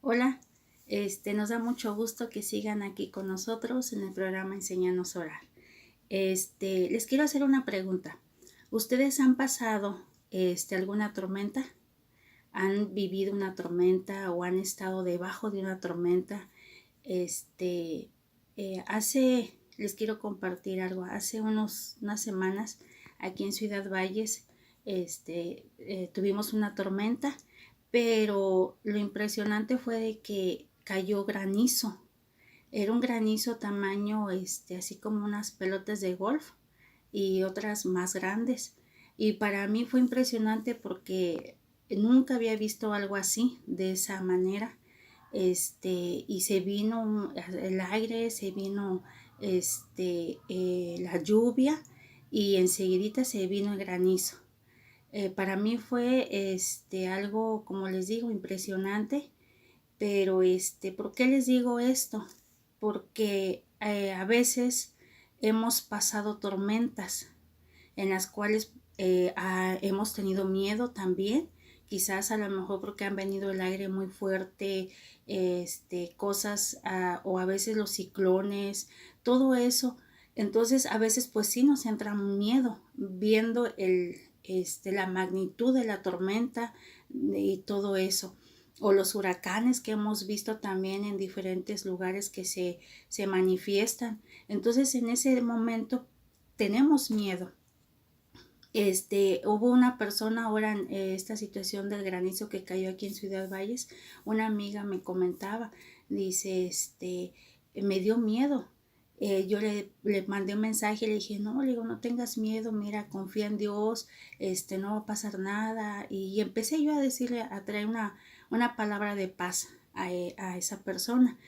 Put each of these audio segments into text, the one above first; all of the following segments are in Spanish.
Hola, nos da mucho gusto que sigan aquí con nosotros en el programa Enséñanos a Orar. Les quiero hacer una pregunta. ¿Ustedes han pasado alguna tormenta? ¿Han vivido una tormenta o han estado debajo de una tormenta? Les quiero compartir algo. Hace unas semanas aquí en Ciudad Valles tuvimos una tormenta, pero lo impresionante fue de que cayó granizo. Era un granizo tamaño así como unas pelotas de golf y otras más grandes. Y para mí fue impresionante porque nunca había visto algo así de esa manera. Y se vino el aire, se vino la lluvia y enseguidita se vino el granizo. Para mí fue algo, como les digo, impresionante, pero ¿por qué les digo esto? Porque a veces hemos pasado tormentas en las cuales hemos tenido miedo también, quizás a lo mejor porque han venido el aire muy fuerte, cosas, o a veces los ciclones, todo eso. Entonces a veces pues sí nos entra miedo viendo la magnitud de la tormenta y todo eso. O los huracanes que hemos visto también en diferentes lugares que se manifiestan. Entonces en ese momento tenemos miedo. Hubo una persona ahora en esta situación del granizo que cayó aquí en Ciudad Valles, una amiga me comentaba, dice, me dio miedo. Yo le mandé un mensaje y le dije, no, le digo, no tengas miedo, mira, confía en Dios, no va a pasar nada. Y empecé yo a decirle, a traer una palabra de paz a esa persona.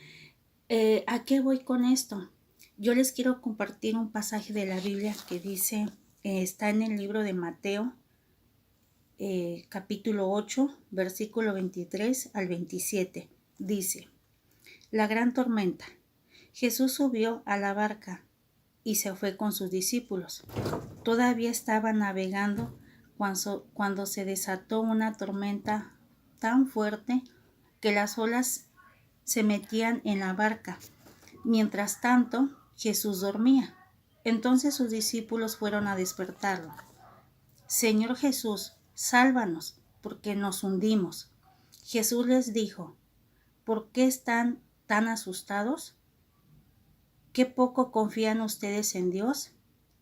¿A qué voy con esto? Yo les quiero compartir un pasaje de la Biblia que dice, está en el libro de Mateo, capítulo 8, versículo 23 al 27. Dice, la gran tormenta. Jesús subió a la barca y se fue con sus discípulos. Todavía estaba navegando cuando se desató una tormenta tan fuerte que las olas se metían en la barca. Mientras tanto, Jesús dormía. Entonces sus discípulos fueron a despertarlo. Señor Jesús, sálvanos, porque nos hundimos. Jesús les dijo, ¿por qué están tan asustados? ¿Qué poco confían ustedes en Dios?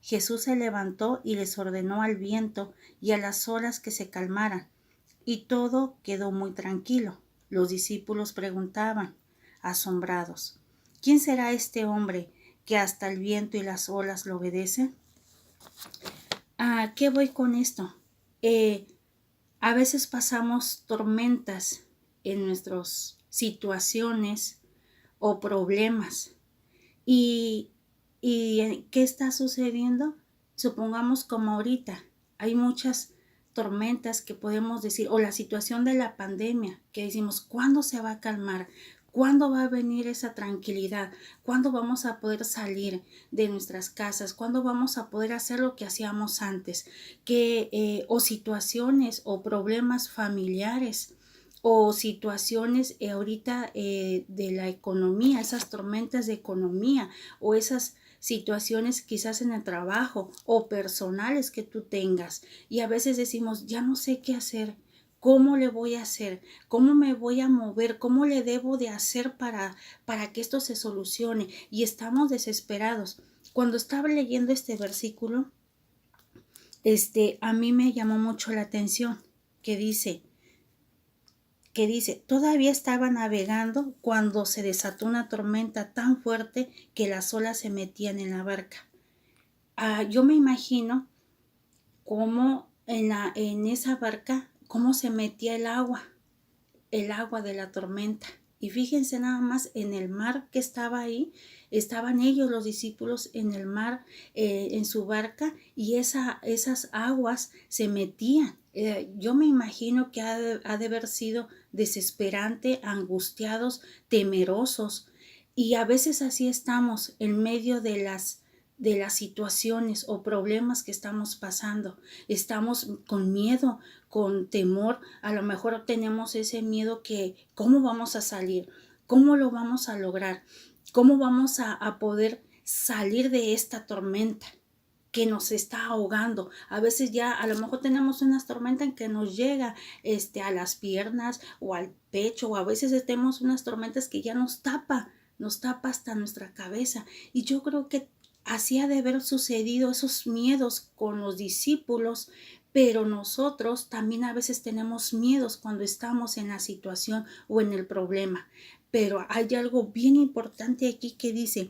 Jesús se levantó y les ordenó al viento y a las olas que se calmaran, y todo quedó muy tranquilo. Los discípulos preguntaban, asombrados, ¿quién será este hombre que hasta el viento y las olas lo obedecen? ¿A qué voy con esto? A veces pasamos tormentas en nuestras situaciones o problemas. ¿Y qué está sucediendo? Supongamos como ahorita hay muchas tormentas que podemos decir, o la situación de la pandemia, que decimos, ¿cuándo se va a calmar? ¿Cuándo va a venir esa tranquilidad? ¿Cuándo vamos a poder salir de nuestras casas? ¿Cuándo vamos a poder hacer lo que hacíamos antes? O situaciones o problemas familiares o situaciones ahorita de la economía, esas tormentas de economía o esas situaciones quizás en el trabajo o personales que tú tengas. Y a veces decimos, ya no sé qué hacer. ¿Cómo le voy a hacer? ¿Cómo me voy a mover? ¿Cómo le debo de hacer para que esto se solucione? Y estamos desesperados. Cuando estaba leyendo este versículo, a mí me llamó mucho la atención que dice, todavía estaba navegando cuando se desató una tormenta tan fuerte que las olas se metían en la barca. Yo me imagino cómo en esa barca, cómo se metía el agua de la tormenta. Y fíjense nada más en el mar que estaba ahí, estaban ellos, los discípulos, en el mar, en su barca, y esas aguas se metían. Yo me imagino que ha de haber sido desesperante, angustiados, temerosos. Y a veces así estamos en medio de las de las situaciones o problemas que estamos pasando. Estamos con miedo, con temor. A lo mejor tenemos ese miedo que ¿cómo vamos a salir? ¿Cómo lo vamos a lograr? ¿Cómo vamos a poder salir de esta tormenta que nos está ahogando? A veces ya a lo mejor tenemos una tormenta en que nos llega a las piernas o al pecho, o a veces tenemos unas tormentas que ya nos tapa hasta nuestra cabeza. Y yo creo que así ha de haber sucedido esos miedos con los discípulos, pero nosotros también a veces tenemos miedos cuando estamos en la situación o en el problema. Pero hay algo bien importante aquí que dice: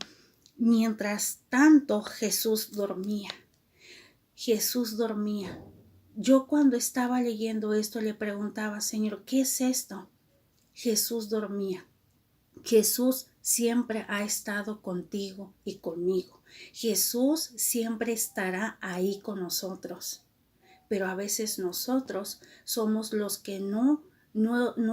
mientras tanto Jesús dormía. Jesús dormía. Yo cuando estaba leyendo esto le preguntaba: Señor, ¿qué es esto? Jesús dormía. Jesús siempre ha estado contigo y conmigo. Jesús siempre estará ahí con nosotros. Pero a veces nosotros somos los que no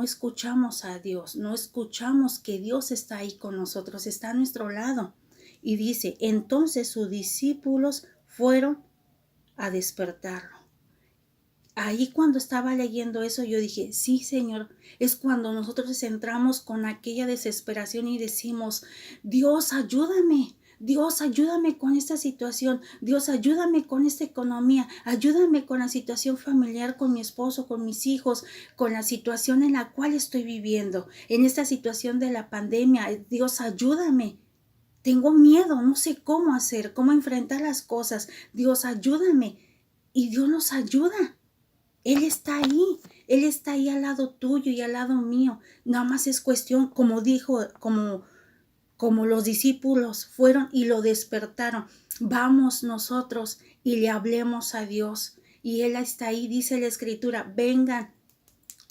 escuchamos a Dios, no escuchamos que Dios está ahí con nosotros, está a nuestro lado. Y dice: entonces sus discípulos fueron a despertarlo. Ahí cuando estaba leyendo eso yo dije: sí, Señor, es cuando nosotros entramos con aquella desesperación y decimos: Dios, ayúdame. Dios, ayúdame con esta situación. Dios, ayúdame con esta economía. Ayúdame con la situación familiar, con mi esposo, con mis hijos, con la situación en la cual estoy viviendo. En esta situación de la pandemia, Dios, ayúdame. Tengo miedo, no sé cómo hacer, cómo enfrentar las cosas. Dios, ayúdame. Y Dios nos ayuda. Él está ahí al lado tuyo y al lado mío. Nada más es cuestión, como dijo, como los discípulos fueron y lo despertaron. Vamos nosotros y le hablemos a Dios. Y Él está ahí, dice la Escritura: vengan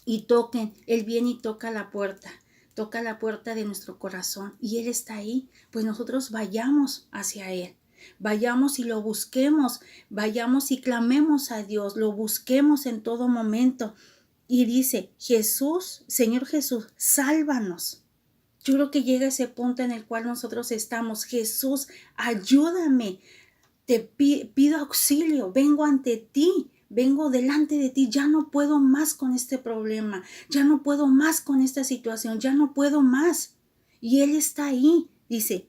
y toquen. Él viene y toca la puerta de nuestro corazón. Y Él está ahí, pues nosotros vayamos hacia Él. Vayamos y lo busquemos, vayamos y clamemos a Dios, lo busquemos en todo momento. Y dice: Jesús, Señor Jesús, sálvanos. Yo creo que llega ese punto en el cual nosotros estamos: Jesús, ayúdame, te pido auxilio, vengo ante ti, vengo delante de ti, ya no puedo más con este problema, ya no puedo más con esta situación, ya no puedo más. Y Él está ahí, dice,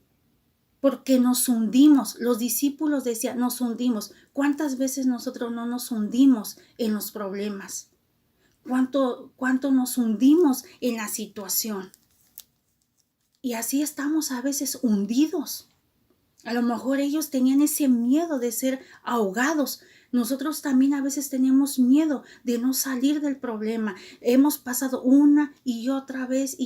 porque nos hundimos. Los discípulos decían: nos hundimos. ¿Cuántas veces nosotros no nos hundimos en los problemas? ¿Cuánto nos hundimos en la situación? Y así estamos a veces hundidos. A lo mejor ellos tenían ese miedo de ser ahogados. Nosotros también a veces tenemos miedo de no salir del problema. Hemos pasado una y otra vez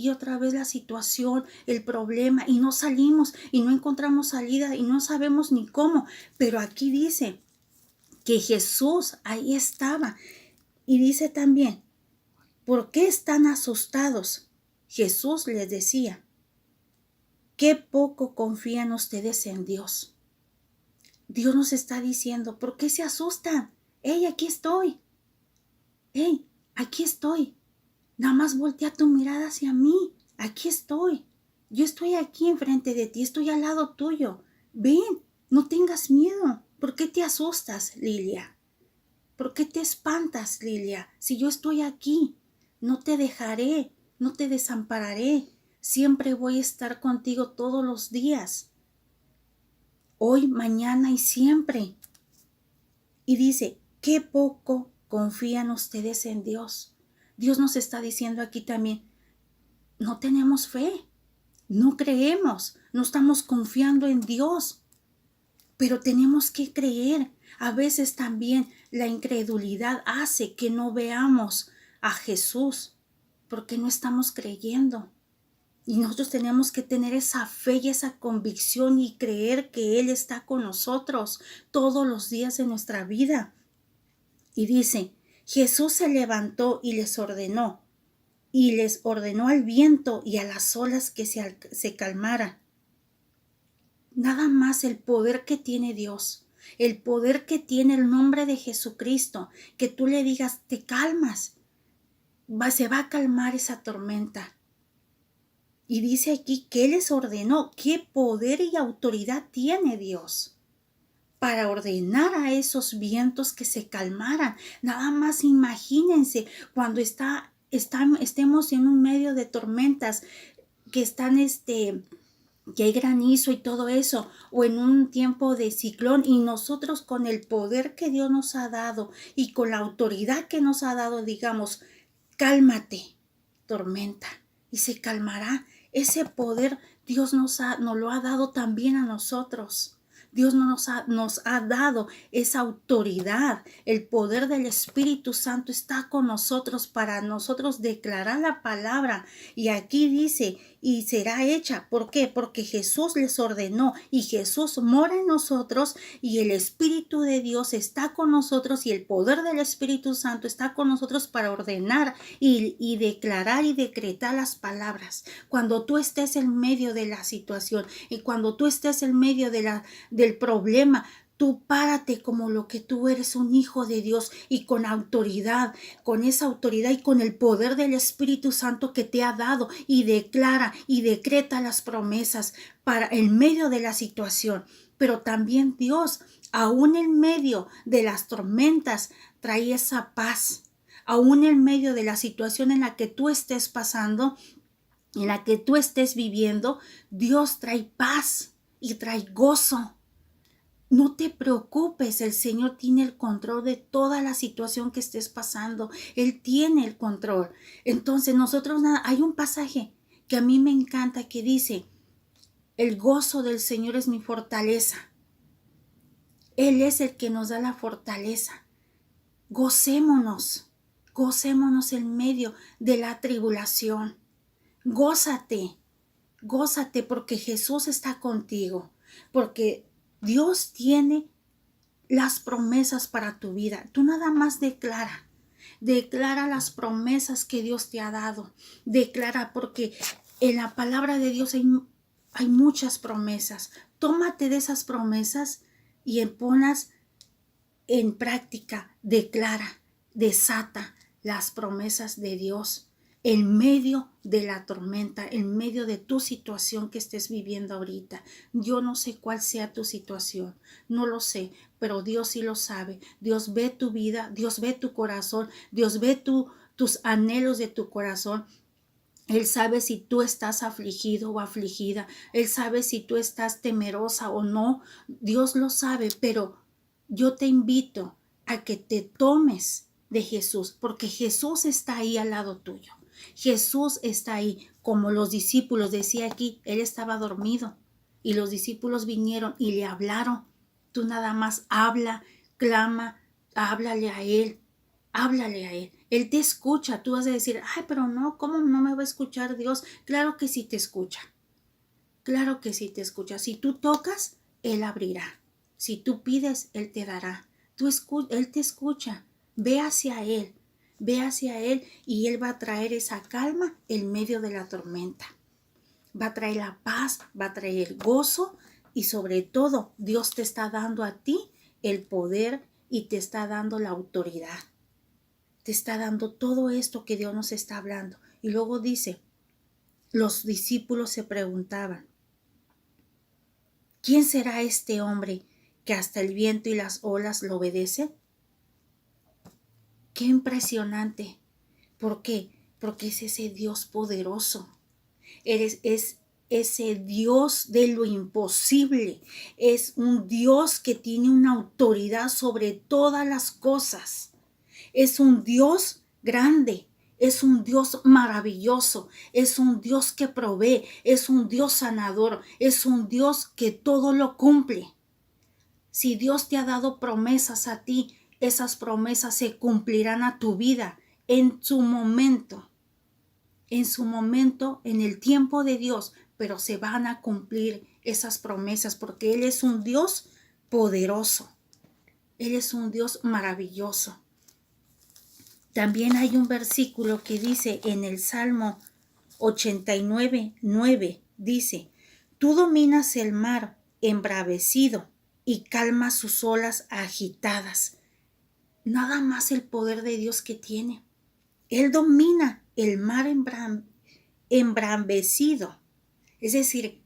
la situación, el problema, y no salimos y no encontramos salida y no sabemos ni cómo. Pero aquí dice que Jesús ahí estaba. Y dice también: ¿por qué están asustados? Jesús les decía: qué poco confían ustedes en Dios. Dios nos está diciendo: ¿por qué se asustan? ¡Hey, aquí estoy! ¡Hey, aquí estoy! Nada más voltea tu mirada hacia mí. Aquí estoy. Yo estoy aquí enfrente de ti, estoy al lado tuyo. Ven, no tengas miedo. ¿Por qué te asustas, Lilia? ¿Por qué te espantas, Lilia? Si yo estoy aquí, no te dejaré, no te desampararé. Siempre voy a estar contigo todos los días. Hoy, mañana y siempre. Y dice: qué poco confían ustedes en Dios. Dios nos está diciendo aquí también: no tenemos fe, no creemos, no estamos confiando en Dios. Pero tenemos que creer. A veces también la incredulidad hace que no veamos a Jesús, porque no estamos creyendo. Y nosotros tenemos que tener esa fe y esa convicción y creer que Él está con nosotros todos los días de nuestra vida. Y dice: Jesús se levantó y les ordenó al viento y a las olas que se calmaran. Nada más el poder que tiene Dios, el poder que tiene el nombre de Jesucristo, que tú le digas: te calmas, se va a calmar esa tormenta. Y dice aquí que Él les ordenó. ¿Qué poder y autoridad tiene Dios? para ordenar a esos vientos que se calmaran. Nada más imagínense cuando estemos en un medio de tormentas que están que hay granizo y todo eso, o en un tiempo de ciclón, y nosotros con el poder que Dios nos ha dado y con la autoridad que nos ha dado, digamos, cálmate, tormenta, y se calmará. Ese poder Dios nos lo ha dado también a nosotros. Dios nos ha dado esa autoridad. El poder del Espíritu Santo está con nosotros para nosotros declarar la palabra. Y aquí dice, y será hecha. ¿Por qué? Porque Jesús les ordenó y Jesús mora en nosotros y el Espíritu de Dios está con nosotros y el poder del Espíritu Santo está con nosotros para ordenar y declarar y decretar las palabras. Cuando tú estés en medio de la situación y cuando tú estés en medio del problema, tú párate como lo que tú eres, un hijo de Dios, y con autoridad, con esa autoridad y con el poder del Espíritu Santo que te ha dado, y declara y decreta las promesas para en medio de la situación. Pero también Dios, aún en medio de las tormentas, trae esa paz. Aún en medio de la situación en la que tú estés pasando, en la que tú estés viviendo, Dios trae paz y trae gozo. No te preocupes, el Señor tiene el control de toda la situación que estés pasando. Él tiene el control. Entonces hay un pasaje que a mí me encanta que dice, el gozo del Señor es mi fortaleza. Él es el que nos da la fortaleza. Gocémonos en medio de la tribulación. Gózate porque Jesús está contigo, porque Dios tiene las promesas para tu vida. Tú nada más declara las promesas que Dios te ha dado. Declara, porque en la palabra de Dios hay muchas promesas. Tómate de esas promesas y ponlas en práctica. Declara, desata las promesas de Dios en medio de la tormenta, en medio de tu situación que estés viviendo ahorita. Yo no sé cuál sea tu situación, no lo sé, pero Dios sí lo sabe. Dios ve tu vida, Dios ve tu corazón, Dios ve tus anhelos de tu corazón. Él sabe si tú estás afligido o afligida. Él sabe si tú estás temerosa o no. Dios lo sabe, pero yo te invito a que te tomes de Jesús, porque Jesús está ahí al lado tuyo. Jesús está ahí, como los discípulos, decía aquí, él estaba dormido y los discípulos vinieron y le hablaron. Tú nada más habla, clama, háblale a él. Háblale a él. Él te escucha. Tú vas a decir, ay, pero no, ¿cómo no me va a escuchar Dios? Claro que sí te escucha. Claro que sí te escucha. Si tú tocas, Él abrirá. Si tú pides, Él te dará. Él te escucha. Ve hacia Él. Ve hacia Él y Él va a traer esa calma en medio de la tormenta. Va a traer la paz, va a traer el gozo y sobre todo Dios te está dando a ti el poder y te está dando la autoridad. Te está dando todo esto que Dios nos está hablando. Y luego dice, los discípulos se preguntaban, ¿quién será este hombre que hasta el viento y las olas lo obedecen? Qué impresionante. ¿Por qué? Porque es ese Dios poderoso. Es ese Dios de lo imposible. Es un Dios que tiene una autoridad sobre todas las cosas. Es un Dios grande, es un Dios maravilloso, es un Dios que provee, es un Dios sanador, es un Dios que todo lo cumple. Si Dios te ha dado promesas a ti, esas promesas se cumplirán a tu vida en su momento, en el tiempo de Dios, pero se van a cumplir esas promesas porque Él es un Dios poderoso, Él es un Dios maravilloso. También hay un versículo que dice en el Salmo 89:9, dice, tú dominas el mar embravecido y calmas sus olas agitadas. Nada más el poder de Dios que tiene. Él domina el mar embravecido. Es decir,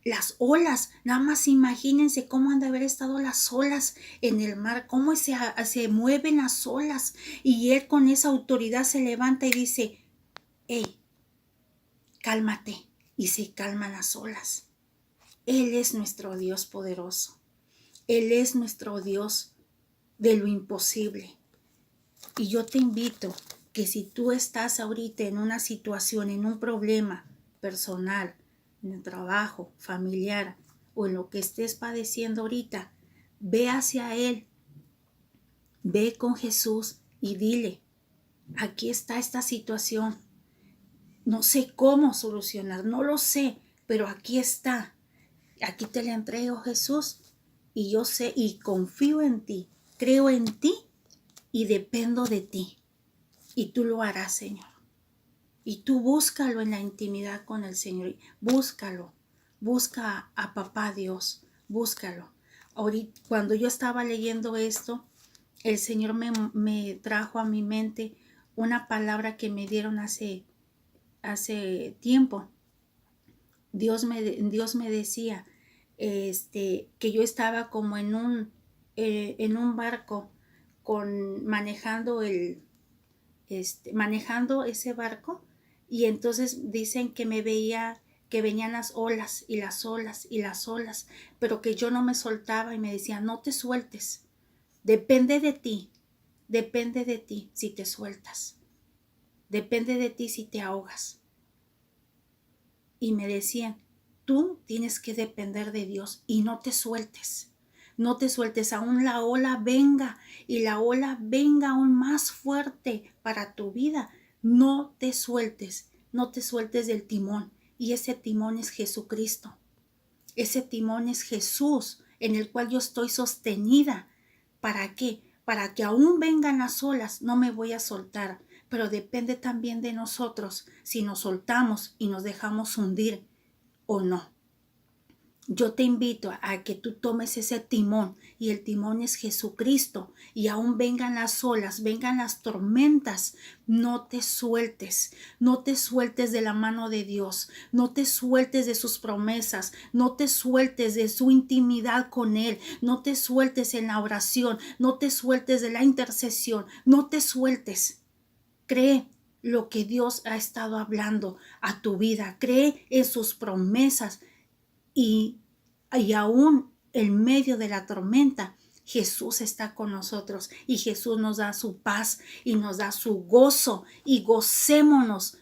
las olas, nada más imagínense cómo han de haber estado las olas en el mar, cómo se mueven las olas. Y él con esa autoridad se levanta y dice, hey, cálmate. Y se calman las olas. Él es nuestro Dios poderoso. Él es nuestro Dios de lo imposible. Y yo te invito que si tú estás ahorita en una situación, en un problema personal, en el trabajo, familiar o en lo que estés padeciendo ahorita, ve hacia Él, ve con Jesús y dile, aquí está esta situación, no sé cómo solucionar, no lo sé, pero aquí está, aquí te la entrego, Jesús, y yo sé y confío en ti, creo en ti y dependo de ti, y tú lo harás, Señor. Y tú búscalo en la intimidad con el Señor. Búscalo. Busca a papá Dios. Búscalo. Ahorita, cuando yo estaba leyendo esto, el Señor me trajo a mi mente una palabra que me dieron hace tiempo. Dios me decía que yo estaba como en un barco manejando ese barco, y entonces dicen que me veía que venían las olas y las olas y las olas, pero que yo no me soltaba y me decía, no te sueltes, depende de ti si te sueltas, depende de ti si te ahogas. Y me decían, tú tienes que depender de Dios y no te sueltes. No te sueltes, aún la ola venga y la ola venga aún más fuerte para tu vida. No te sueltes del timón. Y ese timón es Jesucristo. Ese timón es Jesús en el cual yo estoy sostenida. ¿Para qué? Para que aún vengan las olas, no me voy a soltar. Pero depende también de nosotros si nos soltamos y nos dejamos hundir o no. Yo te invito a que tú tomes ese timón, y el timón es Jesucristo, y aún vengan las olas, vengan las tormentas, no te sueltes de la mano de Dios, no te sueltes de sus promesas, no te sueltes de su intimidad con Él, no te sueltes en la oración, no te sueltes de la intercesión, no te sueltes. Cree lo que Dios ha estado hablando a tu vida, cree en sus promesas. Y aún en medio de la tormenta, Jesús está con nosotros y Jesús nos da su paz y nos da su gozo, y gocémonos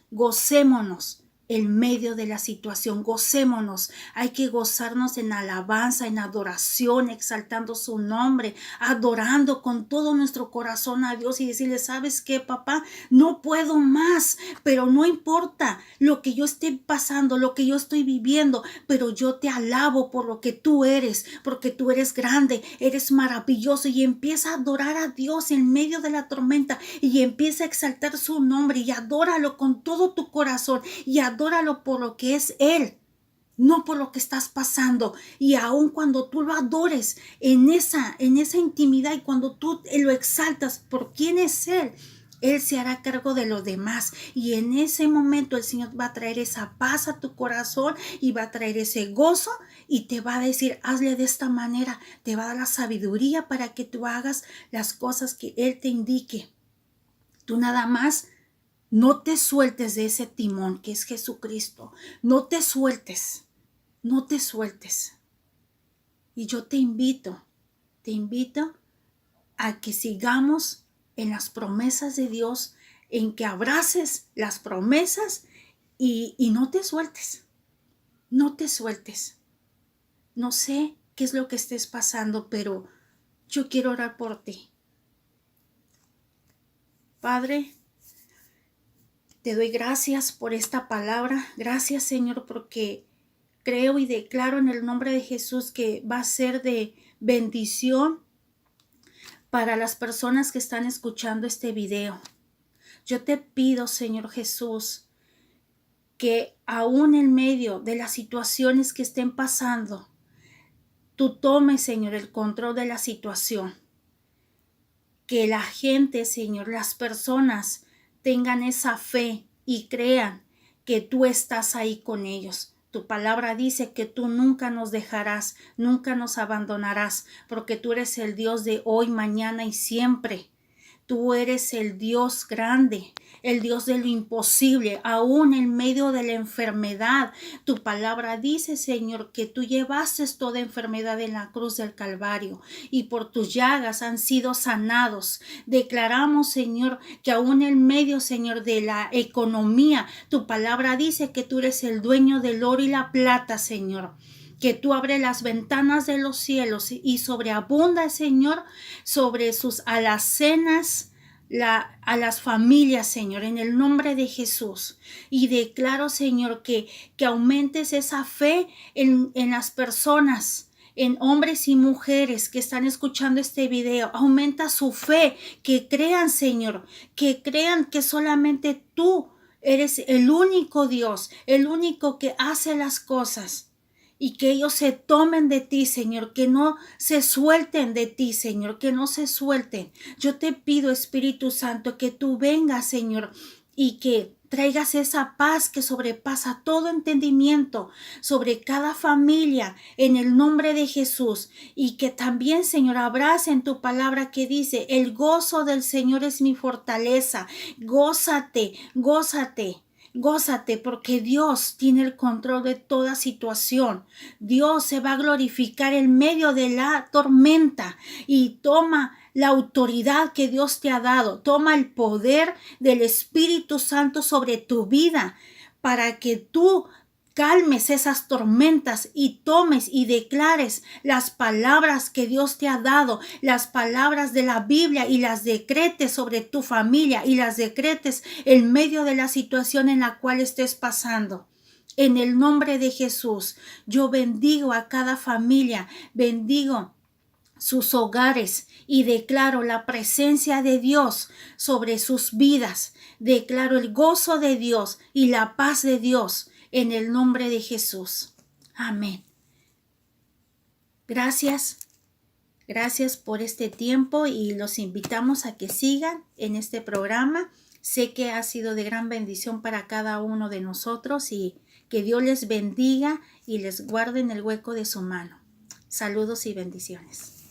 en medio de la situación, gocémonos. Hay que gozarnos en alabanza, en adoración, exaltando su nombre, adorando con todo nuestro corazón a Dios y decirle, ¿sabes qué, papá? No puedo más, pero no importa lo que yo esté pasando, lo que yo estoy viviendo, pero yo te alabo por lo que tú eres, porque tú eres grande, eres maravilloso, y empieza a adorar a Dios en medio de la tormenta y empieza a exaltar su nombre y adóralo con todo tu corazón y adóralo por lo que es Él, no por lo que estás pasando. Y aun cuando tú lo adores en esa intimidad, y cuando tú lo exaltas por quién es Él se hará cargo de los demás, y en ese momento el Señor va a traer esa paz a tu corazón y va a traer ese gozo y te va a decir, hazle de esta manera, te va a dar la sabiduría para que tú hagas las cosas que Él te indique. Tú nada más no te sueltes de ese timón que es Jesucristo. No te sueltes. Y yo te invito a que sigamos en las promesas de Dios, en que abraces las promesas y no te sueltes. No te sueltes. No sé qué es lo que estés pasando, pero yo quiero orar por ti. Padre, te doy gracias por esta palabra. Gracias, Señor, porque creo y declaro en el nombre de Jesús que va a ser de bendición para las personas que están escuchando este video. Yo te pido, Señor Jesús, que aún en medio de las situaciones que estén pasando, tú tomes, Señor, el control de la situación. Que la gente, Señor, las personas tengan esa fe y crean que tú estás ahí con ellos. Tu palabra dice que tú nunca nos dejarás, nunca nos abandonarás, porque tú eres el Dios de hoy, mañana y siempre. Tú eres el Dios grande, el Dios de lo imposible, aún en medio de la enfermedad. Tu palabra dice, Señor, que tú llevaste toda enfermedad en la cruz del Calvario y por tus llagas han sido sanados. Declaramos, Señor, que aún en medio, Señor, de la economía, tu palabra dice que tú eres el dueño del oro y la plata, Señor. Que tú abres las ventanas de los cielos y sobreabunda, Señor, sobre sus alacenas, a las familias, Señor, en el nombre de Jesús. Y declaro, Señor, que aumentes esa fe en las personas, en hombres y mujeres que están escuchando este video. Aumenta su fe, que crean, Señor, que crean que solamente tú eres el único Dios, el único que hace las cosas. Y que ellos se tomen de ti, Señor, que no se suelten de ti, Señor, que no se suelten. Yo te pido, Espíritu Santo, que tú vengas, Señor, y que traigas esa paz que sobrepasa todo entendimiento sobre cada familia en el nombre de Jesús. Y que también, Señor, abrace en tu palabra que dice, el gozo del Señor es mi fortaleza. Gózate, gózate. Gózate porque Dios tiene el control de toda situación. Dios se va a glorificar en medio de la tormenta y toma la autoridad que Dios te ha dado. Toma el poder del Espíritu Santo sobre tu vida para que tú calmes esas tormentas y tomes y declares las palabras que Dios te ha dado, las palabras de la Biblia y las decretes sobre tu familia y las decretes en medio de la situación en la cual estés pasando. En el nombre de Jesús, yo bendigo a cada familia, bendigo sus hogares y declaro la presencia de Dios sobre sus vidas. Declaro el gozo de Dios y la paz de Dios en el nombre de Jesús. Amén. Gracias. Gracias por este tiempo y los invitamos a que sigan en este programa. Sé que ha sido de gran bendición para cada uno de nosotros y que Dios les bendiga y les guarde en el hueco de su mano. Saludos y bendiciones.